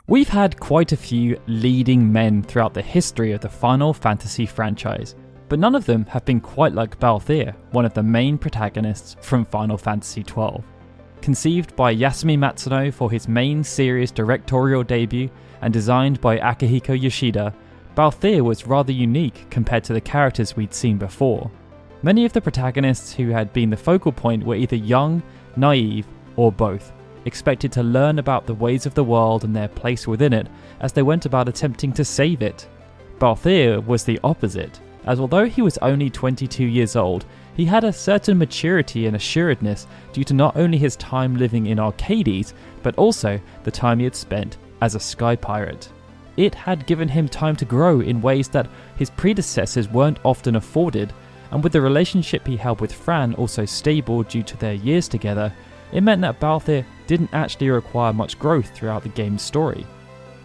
We've had quite a few leading men throughout the history of the Final Fantasy franchise, but none of them have been quite like Balthier, one of the main protagonists from Final Fantasy XII. Conceived by Yasumi Matsuno for his main series directorial debut and designed by Akihiko Yoshida, Balthier was rather unique compared to the characters we'd seen before. Many of the protagonists who had been the focal point were either young, naive, or both, expected to learn about the ways of the world and their place within it as they went about attempting to save it. Balthier was the opposite, as although he was only 22 years old, he had a certain maturity and assuredness due to not only his time living in Arcades, but also the time he had spent as a sky pirate. It had given him time to grow in ways that his predecessors weren't often afforded, and with the relationship he held with Fran also stable due to their years together, it meant that Balthier didn't actually require much growth throughout the game's story.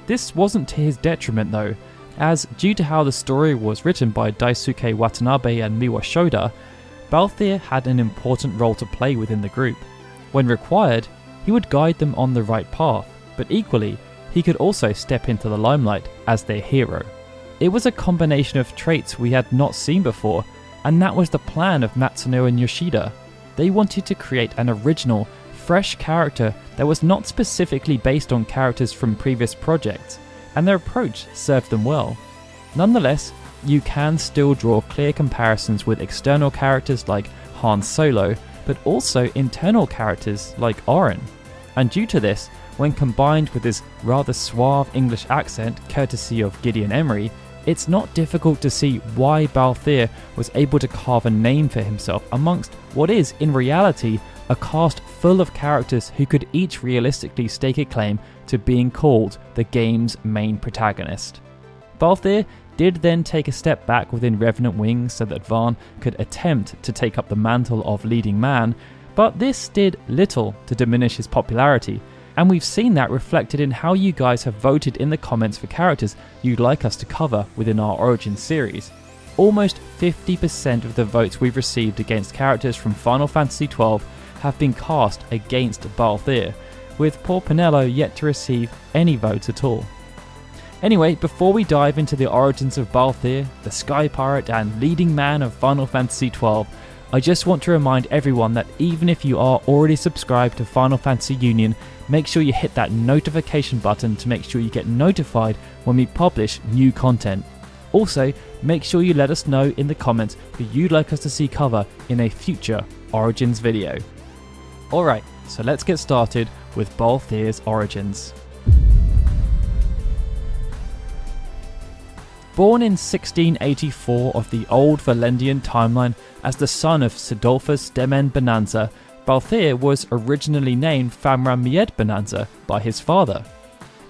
This wasn't to his detriment though, as due to how the story was written by Daisuke Watanabe and Miwa Shoda, Balthier had an important role to play within the group. When required, he would guide them on the right path, but equally, he could also step into the limelight as their hero. It was a combination of traits we had not seen before, and that was the plan of Matsuno and Yoshida. They wanted to create an original, fresh character that was not specifically based on characters from previous projects, and their approach served them well. Nonetheless, you can still draw clear comparisons with external characters like Han Solo, but also internal characters like Auron. And due to this, when combined with his rather suave English accent courtesy of Gideon Emery, it's not difficult to see why Balthier was able to carve a name for himself amongst what is, in reality, a cast full of characters who could each realistically stake a claim to being called the game's main protagonist. Balthier did then take a step back within Revenant Wings so that Vaan could attempt to take up the mantle of leading man, but this did little to diminish his popularity, and we've seen that reflected in how you guys have voted in the comments for characters you'd like us to cover within our Origin series. Almost 50% of the votes we've received against characters from Final Fantasy XII have been cast against Balthier, with poor Pinello yet to receive any votes at all. Anyway, before we dive into the origins of Balthier, the Sky Pirate and leading man of Final Fantasy XII, I just want to remind everyone that even if you are already subscribed to Final Fantasy Union, make sure you hit that notification button to make sure you get notified when we publish new content. Also, make sure you let us know in the comments who you'd like us to see cover in a future Origins video. Alright, so let's get started with Balthier's origins. Born in 1684 of the old Valendian timeline as the son of Cidolus Demen Bunansa, Balthier was originally named Famran Mied Bunansa by his father.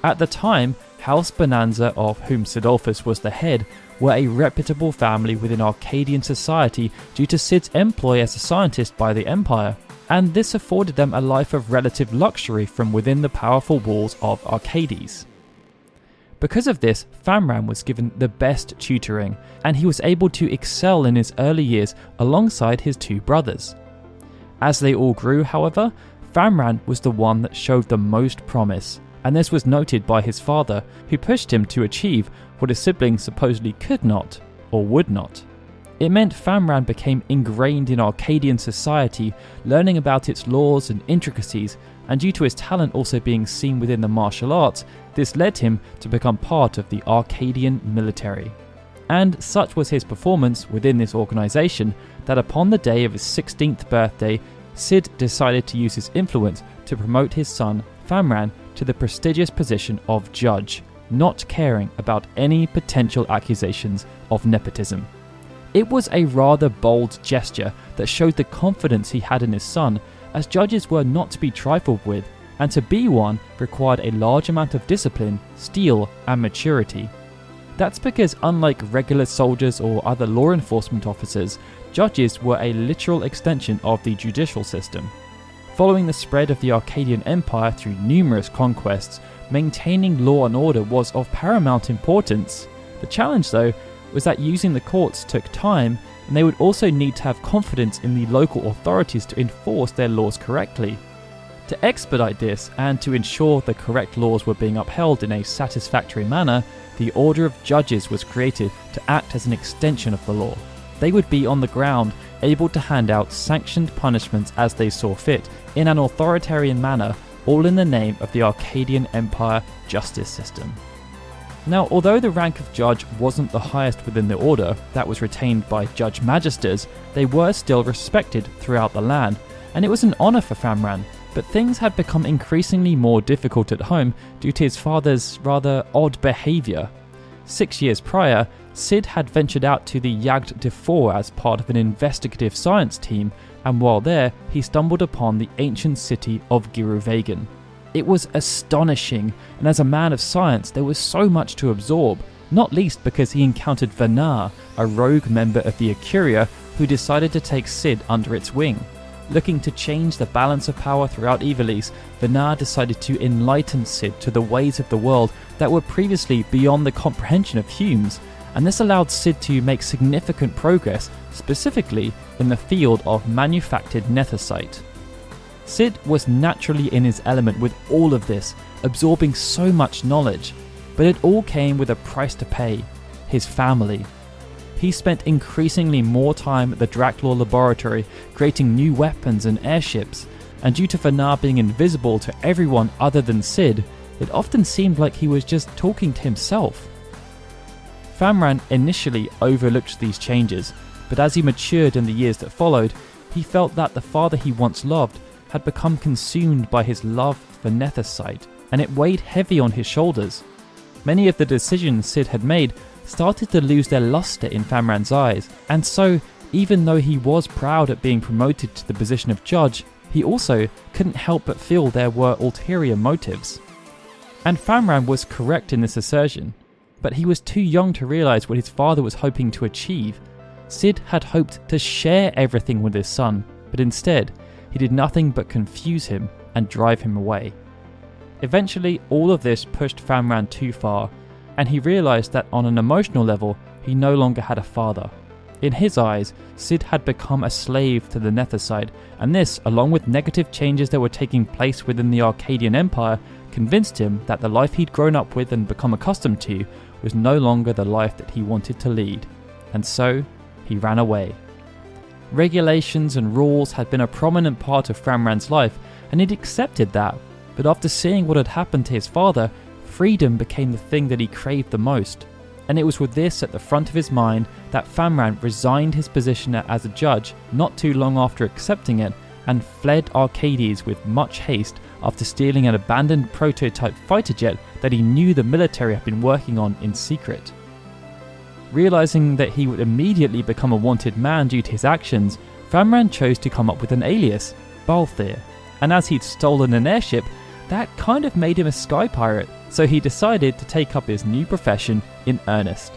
At the time, House Bunansa, of whom Cidolus was the head, were a reputable family within Arcadian society due to Cid's employ as a scientist by the Empire, and this afforded them a life of relative luxury from within the powerful walls of Arcades. Because of this, Famran was given the best tutoring, and he was able to excel in his early years alongside his two brothers. As they all grew, however, Famran was the one that showed the most promise, and this was noted by his father, who pushed him to achieve what his siblings supposedly could not, or would not. It meant Famran became ingrained in Arcadian society, learning about its laws and intricacies, and due to his talent also being seen within the martial arts, this led him to become part of the Arcadian military. And such was his performance within this organisation that upon the day of his 16th birthday, Cid decided to use his influence to promote his son, Famran, to the prestigious position of judge, not caring about any potential accusations of nepotism. It was a rather bold gesture that showed the confidence he had in his son, as judges were not to be trifled with, and to be one required a large amount of discipline, steel, and maturity. That's because unlike regular soldiers or other law enforcement officers, judges were a literal extension of the judicial system. Following the spread of the Arcadian Empire through numerous conquests, maintaining law and order was of paramount importance. The challenge, though, was that using the courts took time, and they would also need to have confidence in the local authorities to enforce their laws correctly. To expedite this and to ensure the correct laws were being upheld in a satisfactory manner, the Order of Judges was created to act as an extension of the law. They would be on the ground, able to hand out sanctioned punishments as they saw fit, in an authoritarian manner, all in the name of the Arcadian Empire justice system. Now, although the rank of judge wasn't the highest within the order, that was retained by judge magisters, they were still respected throughout the land, and it was an honour for Famran. But things had become increasingly more difficult at home due to his father's rather odd behaviour. 6 years prior, Cid had ventured out to the Jagd de Four as part of an investigative science team, and while there, he stumbled upon the ancient city of Giruvegan. It was astonishing, and as a man of science, there was so much to absorb, not least because he encountered Vanar, a rogue member of the Ecuria who decided to take Cid under its wing. Looking to change the balance of power throughout Ivalice, Vanar decided to enlighten Cid to the ways of the world that were previously beyond the comprehension of humans, and this allowed Cid to make significant progress, specifically in the field of manufactured nethicite. Cid was naturally in his element with all of this, absorbing so much knowledge, but it all came with a price to pay: his family. He spent increasingly more time at the Draclaw laboratory creating new weapons and airships, and due to Vanar being invisible to everyone other than Cid, it often seemed like he was just talking to himself. Famran initially overlooked these changes, but as he matured in the years that followed, he felt that the father he once loved had become consumed by his love for nethicite, and it weighed heavy on his shoulders. Many of the decisions Cid had made started to lose their luster in Famran's eyes, and so, even though he was proud at being promoted to the position of judge, he also couldn't help but feel there were ulterior motives. And Famran was correct in this assertion, but he was too young to realise what his father was hoping to achieve. Cid had hoped to share everything with his son, but instead, he did nothing but confuse him and drive him away. Eventually, all of this pushed Famran too far, and he realised that on an emotional level, he no longer had a father. In his eyes, Cid had become a slave to the nethicite, and this, along with negative changes that were taking place within the Arcadian Empire, convinced him that the life he'd grown up with and become accustomed to was no longer the life that he wanted to lead. And so, he ran away. Regulations and rules had been a prominent part of Famran's life, and he'd accepted that, but after seeing what had happened to his father, freedom became the thing that he craved the most. And it was with this at the front of his mind that Famran resigned his position as a judge not too long after accepting it, and fled Arcades with much haste after stealing an abandoned prototype fighter jet that he knew the military had been working on in secret. Realising that he would immediately become a wanted man due to his actions, Famran chose to come up with an alias, Balthier, and as he'd stolen an airship, that kind of made him a sky pirate, so he decided to take up his new profession in earnest.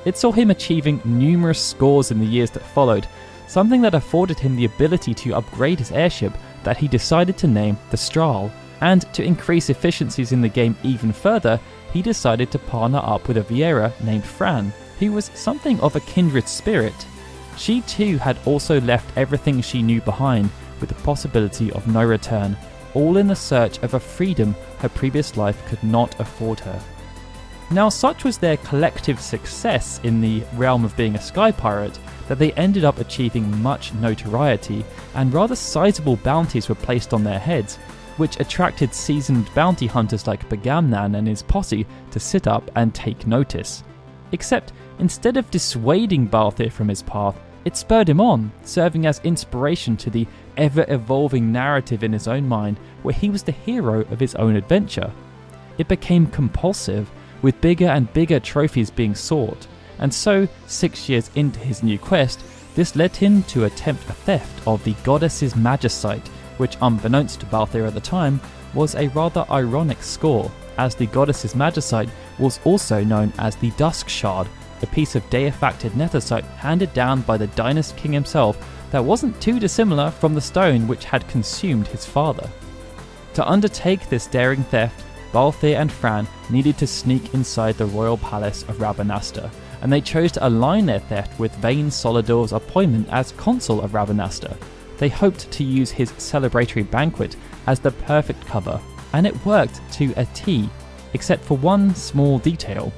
It saw him achieving numerous scores in the years that followed, something that afforded him the ability to upgrade his airship that he decided to name the Strahl, and to increase efficiencies in the game even further, he decided to partner up with a Viera named Fran, who was something of a kindred spirit. She too had also left everything she knew behind, with the possibility of no return, all in the search of a freedom her previous life could not afford her. Now, such was their collective success in the realm of being a sky pirate that they ended up achieving much notoriety, and rather sizable bounties were placed on their heads, which attracted seasoned bounty hunters like Bagamnan and his posse to sit up and take notice. Except, instead of dissuading Balthier from his path, it spurred him on, serving as inspiration to the ever-evolving narrative in his own mind where he was the hero of his own adventure. It became compulsive, with bigger and bigger trophies being sought, and so, 6 years into his new quest, this led him to attempt a theft of the goddess's magicite, which, unbeknownst to Balthier at the time, was a rather ironic score, as the goddess's magicite was also known as the Dusk Shard, a piece of deifacted nethicite handed down by the Dynast King himself that wasn't too dissimilar from the stone which had consumed his father. To undertake this daring theft, Balthier and Fran needed to sneak inside the royal palace of Rabanasta, and they chose to align their theft with Vayne Solidor's appointment as consul of Rabanasta. They hoped to use his celebratory banquet as the perfect cover, and it worked to a T, except for one small detail.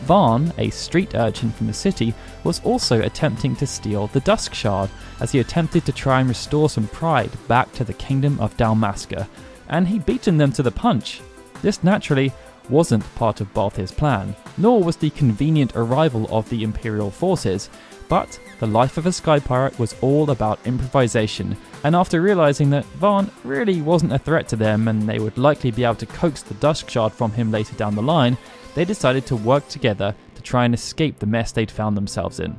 Varn, a street urchin from the city, was also attempting to steal the Dusk Shard, as he attempted to try and restore some pride back to the kingdom of Dalmasca, and he'd beaten them to the punch. This naturally wasn't part of Balthier's plan, nor was the convenient arrival of the Imperial forces, but the life of a sky pirate was all about improvisation, and after realising that Varn really wasn't a threat to them and they would likely be able to coax the Dusk Shard from him later down the line, they decided to work together to try and escape the mess they'd found themselves in.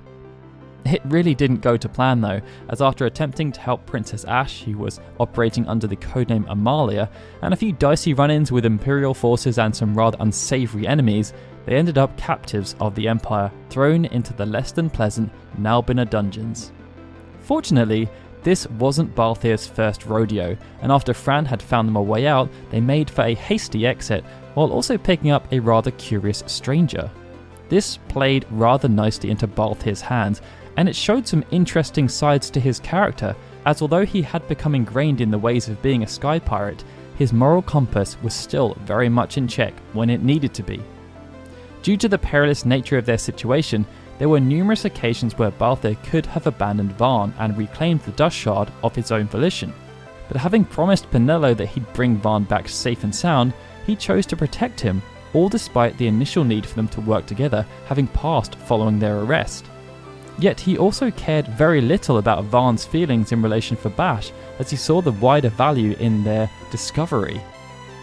It really didn't go to plan though, as after attempting to help Princess Ashe, who was operating under the codename Amalia, and a few dicey run-ins with Imperial forces and some rather unsavoury enemies, they ended up captives of the Empire, thrown into the less than pleasant Nalbina dungeons. Fortunately, this wasn't Balthier's first rodeo, and after Fran had found them a way out, they made for a hasty exit, while also picking up a rather curious stranger. This played rather nicely into Balthier's hands, and it showed some interesting sides to his character, as although he had become ingrained in the ways of being a sky pirate, his moral compass was still very much in check when it needed to be. Due to the perilous nature of their situation, there were numerous occasions where Balthier could have abandoned Varn and reclaimed the Dusk Shard of his own volition. But having promised Penelo that he'd bring Varn back safe and sound, he chose to protect him, all despite the initial need for them to work together having passed following their arrest. Yet he also cared very little about Varn's feelings in relation for Bash, as he saw the wider value in their discovery.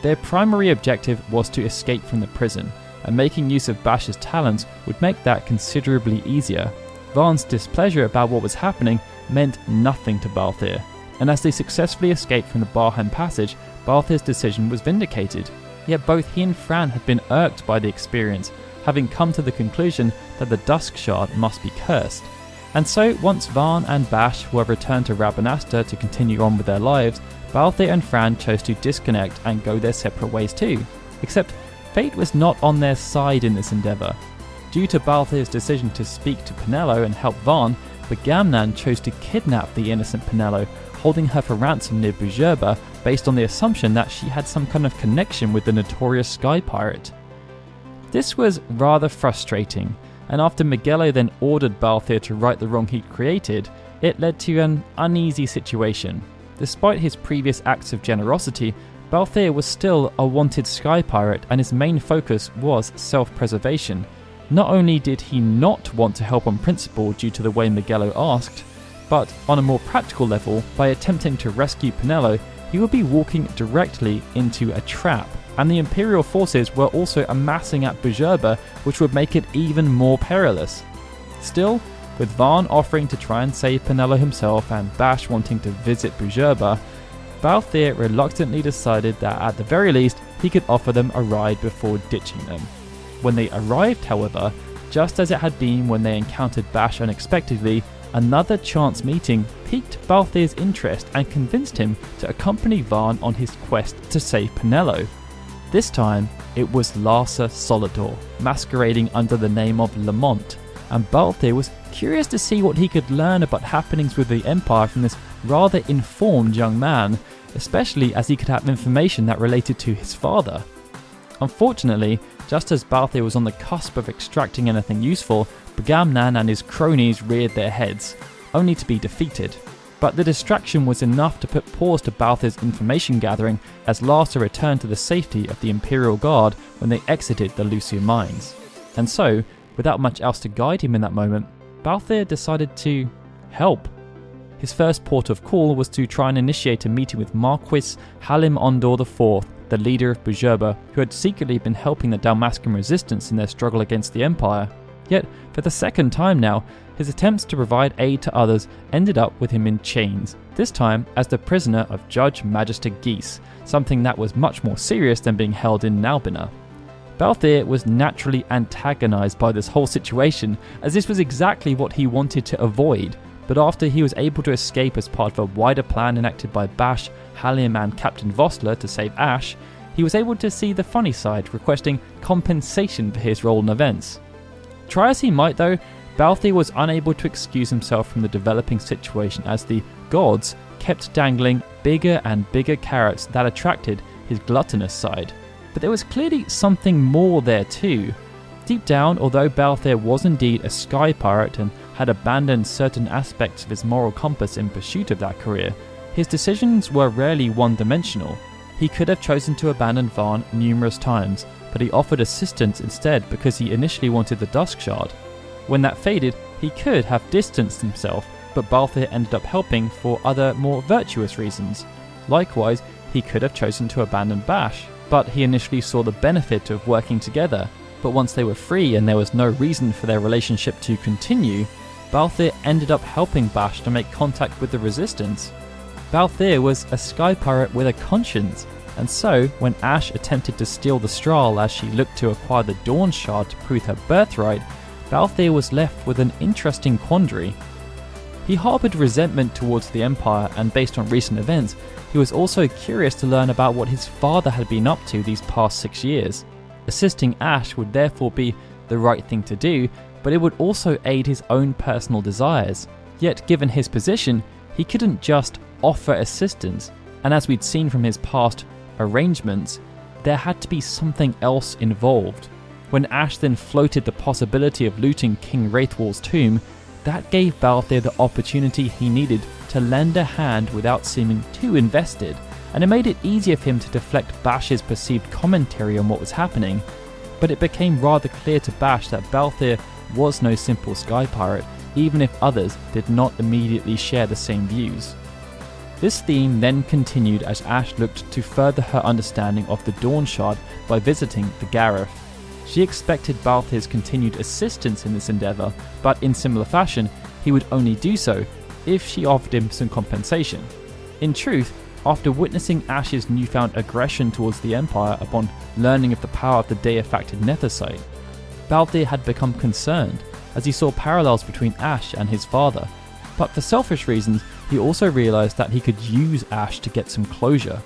Their primary objective was to escape from the prison, and making use of Bash's talents would make that considerably easier. Varn's displeasure about what was happening meant nothing to Balthier, and as they successfully escaped from the Barham Passage, Balthier's decision was vindicated. Yet both he and Fran had been irked by the experience, having come to the conclusion that the Dusk Shard must be cursed. And so, once Varn and Bash were returned to Rabanastre to continue on with their lives, Balthier and Fran chose to disconnect and go their separate ways too. Except, fate was not on their side in this endeavour. Due to Balthier's decision to speak to Penelo and help Varn, Bagamnan chose to kidnap the innocent Penelo, holding her for ransom near Bujerba based on the assumption that she had some kind of connection with the notorious sky pirate. This was rather frustrating, and after Miguelo then ordered Balthier to right the wrong he'd created, it led to an uneasy situation. Despite his previous acts of generosity, Balthier was still a wanted sky pirate, and his main focus was self-preservation. Not only did he not want to help on principle due to the way Miguelo asked, but on a more practical level, by attempting to rescue Penelo, he would be walking directly into a trap, and the Imperial forces were also amassing at Bujerba, which would make it even more perilous. Still, with Varn offering to try and save Penelo himself and Bash wanting to visit Bujerba, Balthier reluctantly decided that at the very least he could offer them a ride before ditching them. When they arrived, however, just as it had been when they encountered Bash unexpectedly, another chance meeting piqued Balthier's interest and convinced him to accompany Varn on his quest to save Penelo. This time, it was Larsa Solidor, masquerading under the name of Lamont, and Balthier was curious to see what he could learn about happenings with the Empire from this rather informed young man, especially as he could have information that related to his father. Unfortunately, just as Balthier was on the cusp of extracting anything useful, Bagamnan and his cronies reared their heads, only to be defeated. But the distraction was enough to put pause to Balthier's information gathering as Larsa returned to the safety of the Imperial Guard when they exited the Lucia mines. And so, without much else to guide him in that moment, Balthier decided to help. His first port of call was to try and initiate a meeting with Marquis Halim Ondor IV, the leader of Bujerba, who had secretly been helping the Dalmascan resistance in their struggle against the Empire. Yet, for the second time now, his attempts to provide aid to others ended up with him in chains, this time as the prisoner of Judge Magister Geese, something that was much more serious than being held in Nalbina. Balthier was naturally antagonized by this whole situation, as this was exactly what he wanted to avoid, but after he was able to escape as part of a wider plan enacted by Bash, Halim and Captain Vossler to save Ashe, he was able to see the funny side, requesting compensation for his role in events. Try as he might though, Balthier was unable to excuse himself from the developing situation as the gods kept dangling bigger and bigger carrots that attracted his gluttonous side. But there was clearly something more there too. Deep down, although Balthier was indeed a sky pirate and had abandoned certain aspects of his moral compass in pursuit of that career, his decisions were rarely one-dimensional. He could have chosen to abandon Varn numerous times, but he offered assistance instead because he initially wanted the Dusk Shard. When that faded, he could have distanced himself, but Balthier ended up helping for other more virtuous reasons. Likewise, he could have chosen to abandon Bash, but he initially saw the benefit of working together. But once they were free and there was no reason for their relationship to continue, Balthier ended up helping Bash to make contact with the Resistance. Balthier was a sky pirate with a conscience, and so when Ashe attempted to steal the Strahl as she looked to acquire the Dawn Shard to prove her birthright, Balthier was left with an interesting quandary. He harboured resentment towards the Empire, and based on recent events, he was also curious to learn about what his father had been up to these past 6 years. Assisting Ashe would therefore be the right thing to do, but it would also aid his own personal desires. Yet given his position, he couldn't just offer assistance, and as we'd seen from his past arrangements, there had to be something else involved. When Ashe then floated the possibility of looting King Wraithwall's tomb, that gave Balthier the opportunity he needed to lend a hand without seeming too invested, and it made it easier for him to deflect Bash's perceived commentary on what was happening. But it became rather clear to Bash that Balthier was no simple sky pirate, even if others did not immediately share the same views. This theme then continued as Ashe looked to further her understanding of the Dawn Shard by visiting the Gareth. She expected Balthier's continued assistance in this endeavour, but in similar fashion, he would only do so if she offered him some compensation. In truth, after witnessing Ashe's newfound aggression towards the Empire upon learning of the power of the Deifacted Nethicite, Balthier had become concerned as he saw parallels between Ashe and his father. But for selfish reasons, he also realised that he could use Ashe to get some closure.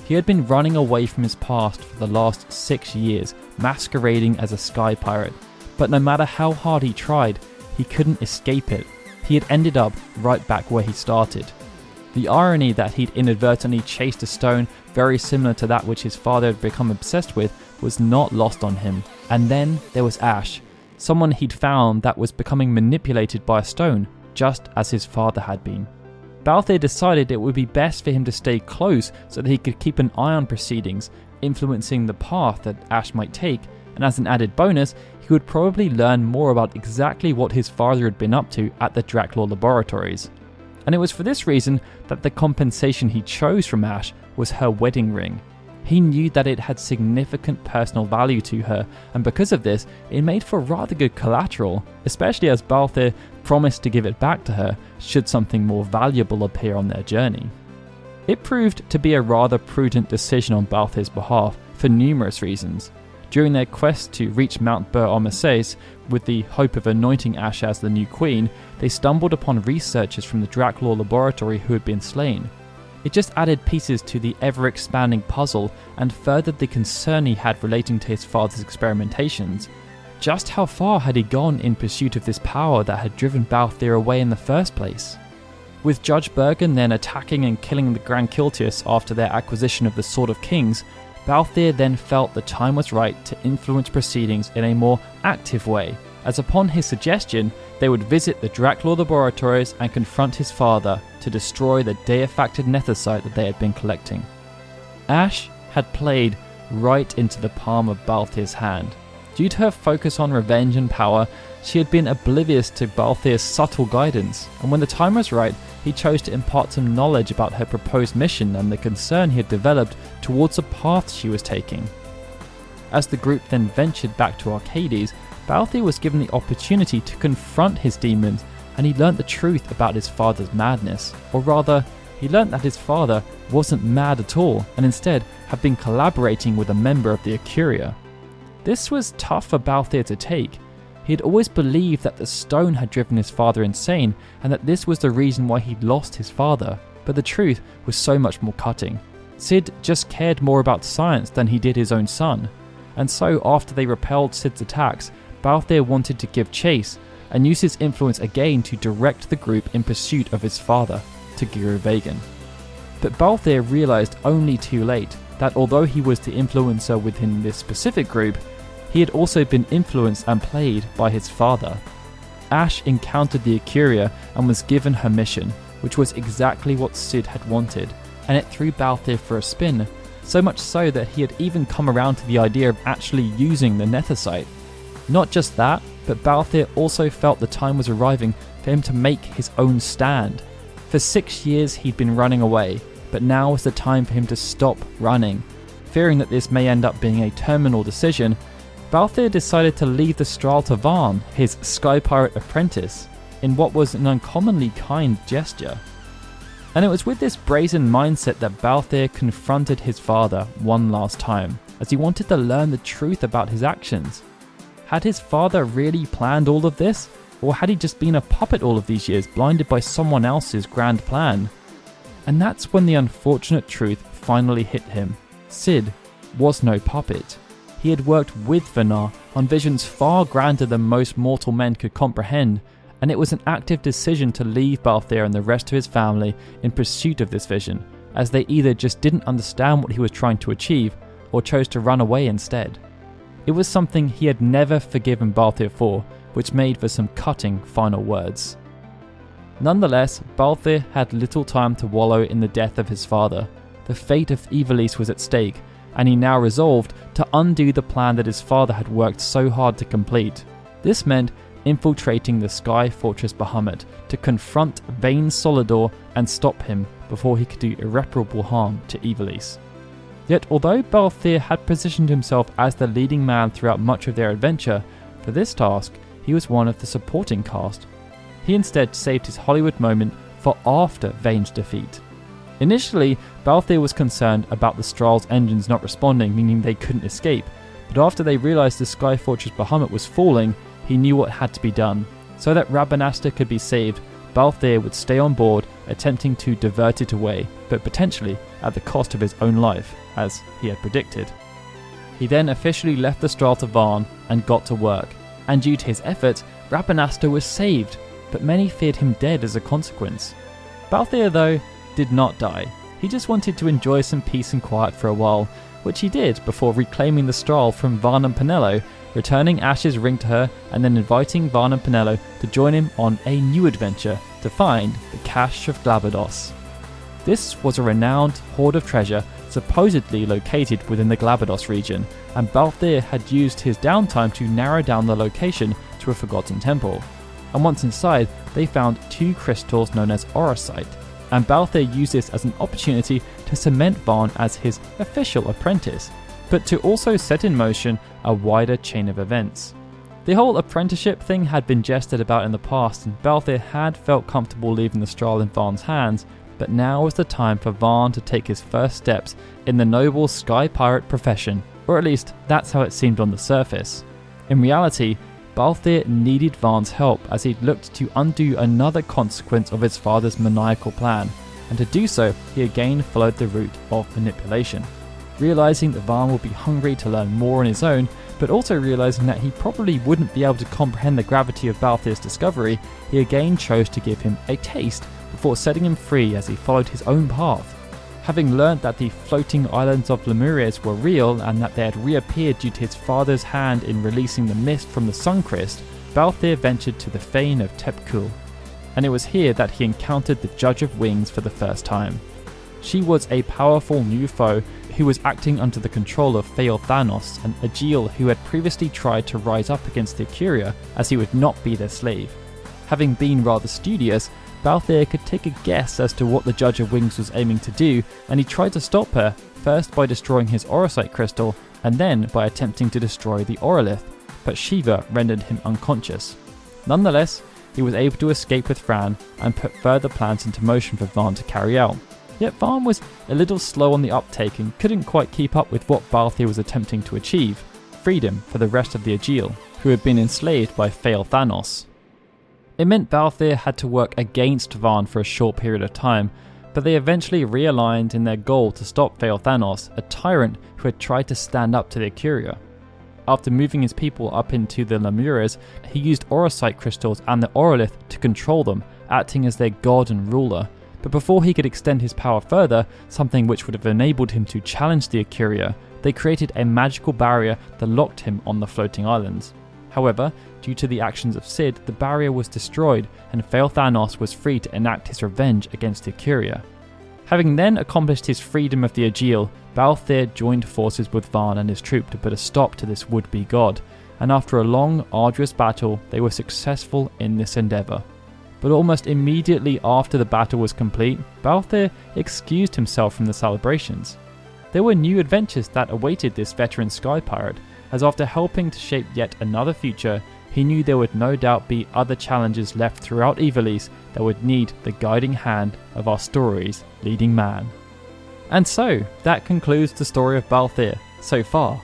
He had been running away from his past for the last 6 years, masquerading as a sky pirate, but no matter how hard he tried, he couldn't escape it. He had ended up right back where he started. The irony that he'd inadvertently chased a stone very similar to that which his father had become obsessed with was not lost on him. And then there was Ashe, someone he'd found that was becoming manipulated by a stone, just as his father had been. Balthier decided it would be best for him to stay close so that he could keep an eye on proceedings, influencing the path that Ashe might take, and as an added bonus, he would probably learn more about exactly what his father had been up to at the Draclaw laboratories. And it was for this reason that the compensation he chose from Ashe was her wedding ring. He knew that it had significant personal value to her, and because of this, it made for rather good collateral, especially as Balthier promised to give it back to her should something more valuable appear on their journey. It proved to be a rather prudent decision on Balthier's behalf for numerous reasons. During their quest to reach Mount Bur-Omisace with the hope of anointing Ashe as the new queen, they stumbled upon researchers from the Draclaw laboratory who had been slain. It just added pieces to the ever-expanding puzzle and furthered the concern he had relating to his father's experimentations. Just how far had he gone in pursuit of this power that had driven Balthier away in the first place? With Judge Bergen then attacking and killing the Grand Kiltius after their acquisition of the Sword of Kings, Balthier then felt the time was right to influence proceedings in a more active way, as upon his suggestion, they would visit the Draclaw laboratories and confront his father to destroy the Deifacted Nethicite that they had been collecting. Ashe had played right into the palm of Balthier's hand. Due to her focus on revenge and power, she had been oblivious to Balthier's subtle guidance, and when the time was right, he chose to impart some knowledge about her proposed mission and the concern he had developed towards the path she was taking. As the group then ventured back to Arcades, Balthier was given the opportunity to confront his demons, and he learnt the truth about his father's madness, or rather, he learnt that his father wasn't mad at all, and instead had been collaborating with a member of the Ecuria. This was tough for Balthier to take. He had always believed that the stone had driven his father insane, and that this was the reason why he'd lost his father, but the truth was so much more cutting. Cid just cared more about science than he did his own son, and so after they repelled Cid's attacks, Balthier wanted to give chase, and use his influence again to direct the group in pursuit of his father, Tagiro Vagan. But Balthier realised only too late that although he was the influencer within this specific group, he had also been influenced and played by his father. Ashe encountered the Ecuria and was given her mission, which was exactly what Cid had wanted, and it threw Balthier for a spin, so much so that he had even come around to the idea of actually using the Nethicite. Not just that, but Balthier also felt the time was arriving for him to make his own stand. For 6 years he'd been running away, but now was the time for him to stop running. Fearing that this may end up being a terminal decision, Balthier decided to leave the Strahll to Varn, his Sky Pirate apprentice, in what was an uncommonly kind gesture. And it was with this brazen mindset that Balthier confronted his father one last time, as he wanted to learn the truth about his actions. Had his father really planned all of this, or had he just been a puppet all of these years, blinded by someone else's grand plan? And that's when the unfortunate truth finally hit him. Cid was no puppet. He had worked with Vanar on visions far grander than most mortal men could comprehend, and it was an active decision to leave Balthier and the rest of his family in pursuit of this vision, as they either just didn't understand what he was trying to achieve, or chose to run away instead. It was something he had never forgiven Balthier for, which made for some cutting final words. Nonetheless, Balthier had little time to wallow in the death of his father. The fate of Ivalice was at stake, and he now resolved to undo the plan that his father had worked so hard to complete. This meant infiltrating the Sky Fortress Bahamut to confront Vayne Solidor and stop him before he could do irreparable harm to Ivalice. Yet although Balthier had positioned himself as the leading man throughout much of their adventure, for this task he was one of the supporting cast. He instead saved his Hollywood moment for after Vayne's defeat. Initially, Balthier was concerned about the Strahll's engines not responding, meaning they couldn't escape, but after they realised the Sky Fortress Bahamut was falling, he knew what had to be done. So that Rabbanastre could be saved, Balthier would stay on board, attempting to divert it away, but potentially at the cost of his own life, as he had predicted. He then officially left the Strahll to Varn and got to work, and due to his efforts, Rabbanastre was saved, but many feared him dead as a consequence. Balthier, though, did not die. He just wanted to enjoy some peace and quiet for a while, which he did before reclaiming the Strahll from Varn and Penelo, returning Ashe's ring to her, and then inviting Varn and Penelo to join him on a new adventure to find the Cache of Glabados. This was a renowned hoard of treasure supposedly located within the Glabados region, and Balthier had used his downtime to narrow down the location to a forgotten temple. And once inside, they found 2 crystals known as Orosite, and Balthier used this as an opportunity to cement Varn as his official apprentice, but to also set in motion a wider chain of events. The whole apprenticeship thing had been jested about in the past, and Balthier had felt comfortable leaving the Strahll in Varn's hands, but now was the time for Varn to take his first steps in the noble sky pirate profession, or at least that's how it seemed on the surface. In reality, Balthier needed Varn's help as he'd looked to undo another consequence of his father's maniacal plan, and to do so he again followed the route of manipulation. Realising that Varn would be hungry to learn more on his own, but also realising that he probably wouldn't be able to comprehend the gravity of Balthier's discovery, he again chose to give him a taste before setting him free as he followed his own path. Having learnt that the floating islands of Lemurias were real and that they had reappeared due to his father's hand in releasing the mist from the Suncrist, Balthier ventured to the fane of Tepkul, and it was here that he encountered the Judge of Wings for the first time. She was a powerful new foe who was acting under the control of Theothanos, an Aegil who had previously tried to rise up against the Ecuria as he would not be their slave. Having been rather studious, Balthier could take a guess as to what the Judge of Wings was aiming to do, and he tried to stop her, first by destroying his Orosite crystal, and then by attempting to destroy the Orolith, but Shiva rendered him unconscious. Nonetheless, he was able to escape with Fran and put further plans into motion for Varn to carry out. Yet Varn was a little slow on the uptake and couldn't quite keep up with what Balthier was attempting to achieve, freedom for the rest of the Aegil, who had been enslaved by Theothanos. It meant Balthier had to work against Varn for a short period of time, but they eventually realigned in their goal to stop Theothanos, a tyrant who had tried to stand up to the Ecuria. After moving his people up into the Lemurias, he used Orosite crystals and the Orolith to control them, acting as their god and ruler, but before he could extend his power further, something which would have enabled him to challenge the Ikuria, they created a magical barrier that locked him on the floating islands. However, due to the actions of Cid, the barrier was destroyed and Fail Thanos was free to enact his revenge against the Ikuria. Having then accomplished his freedom of the Aegil, Balthier joined forces with Varn and his troop to put a stop to this would-be god, and after a long, arduous battle, they were successful in this endeavour. But almost immediately after the battle was complete, Balthier excused himself from the celebrations. There were new adventures that awaited this veteran sky pirate, as after helping to shape yet another future, he knew there would no doubt be other challenges left throughout Ivalice that would need the guiding hand of our story's leading man. And so, that concludes the story of Balthier, so far.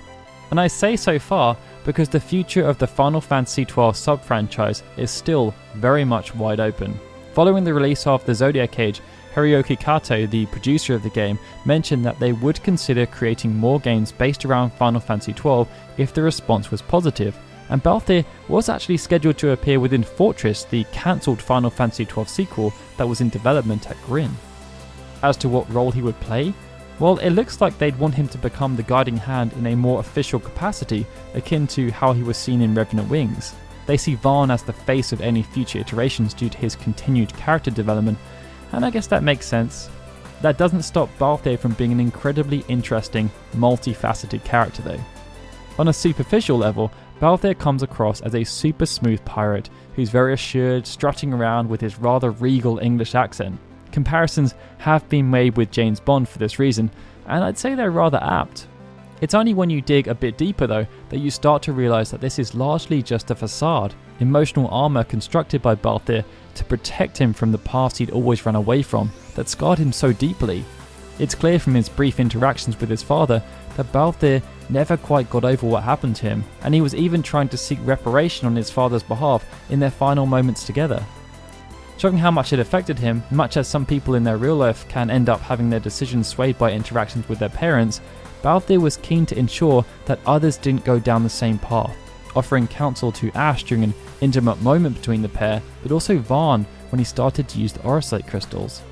And I say so far because the future of the Final Fantasy XII sub-franchise is still very much wide open. Following the release of the Zodiac Age, Hiroyuki Kato, the producer of the game, mentioned that they would consider creating more games based around Final Fantasy XII if the response was positive, and Balthier was actually scheduled to appear within Fortress, the cancelled Final Fantasy XII sequel that was in development at Grin. As to what role he would play, well, it looks like they'd want him to become the guiding hand in a more official capacity, akin to how he was seen in Revenant Wings. They see Varn as the face of any future iterations due to his continued character development, and I guess that makes sense. That doesn't stop Balthier from being an incredibly interesting, multifaceted character though. On a superficial level, Balthier comes across as a super smooth pirate who's very assured, strutting around with his rather regal English accent. Comparisons have been made with James Bond for this reason, and I'd say they're rather apt. It's only when you dig a bit deeper though that you start to realise that this is largely just a facade, emotional armour constructed by Balthier to protect him from the past he'd always run away from that scarred him so deeply. It's clear from his brief interactions with his father that Balthier never quite got over what happened to him, and he was even trying to seek reparation on his father's behalf in their final moments together. Showing how much it affected him, much as some people in their real life can end up having their decisions swayed by interactions with their parents, Balthier was keen to ensure that others didn't go down the same path, offering counsel to Ash during an intimate moment between the pair, but also Varn when he started to use the Aurosite crystals.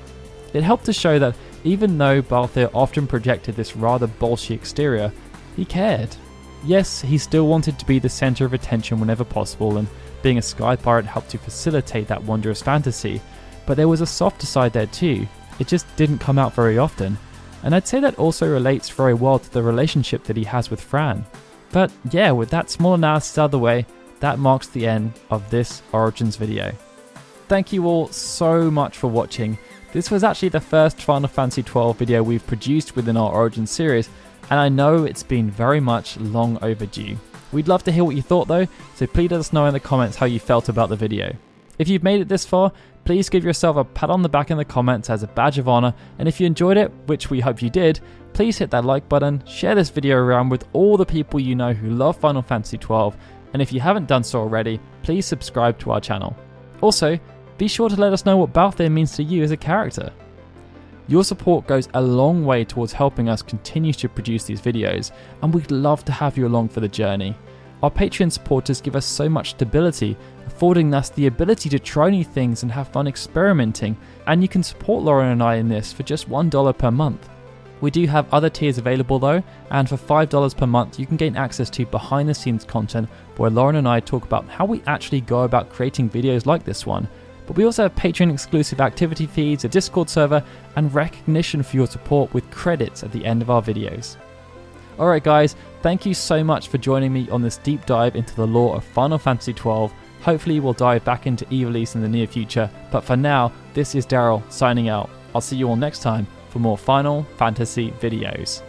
It helped to show that even though Balthier often projected this rather bolshy exterior, he cared. Yes, he still wanted to be the centre of attention whenever possible, and being a sky pirate helped to facilitate that wondrous fantasy, but there was a softer side there too. It just didn't come out very often, and I'd say that also relates very well to the relationship that he has with Fran. But yeah, with that small analysis out of the way, that marks the end of this Origins video. Thank you all so much for watching. This was actually the first Final Fantasy XII video we've produced within our Origins series, and I know it's been very much long overdue. We'd love to hear what you thought though, so please let us know in the comments how you felt about the video. If you've made it this far, please give yourself a pat on the back in the comments as a badge of honour, and if you enjoyed it, which we hope you did, please hit that like button, share this video around with all the people you know who love Final Fantasy XII, and if you haven't done so already, please subscribe to our channel. Also, be sure to let us know what Balthier means to you as a character. Your support goes a long way towards helping us continue to produce these videos, and we'd love to have you along for the journey. Our Patreon supporters give us so much stability, affording us the ability to try new things and have fun experimenting, and you can support Lauren and I in this for just $1 per month. We do have other tiers available though, and for $5 per month you can gain access to behind the scenes content where Lauren and I talk about how we actually go about creating videos like this one. But we also have Patreon exclusive activity feeds, a Discord server, and recognition for your support with credits at the end of our videos. Alright guys, thank you so much for joining me on this deep dive into the lore of Final Fantasy XII. Hopefully we'll dive back into Ivalice in the near future, but for now, this is Daryl signing out. I'll see you all next time for more Final Fantasy videos.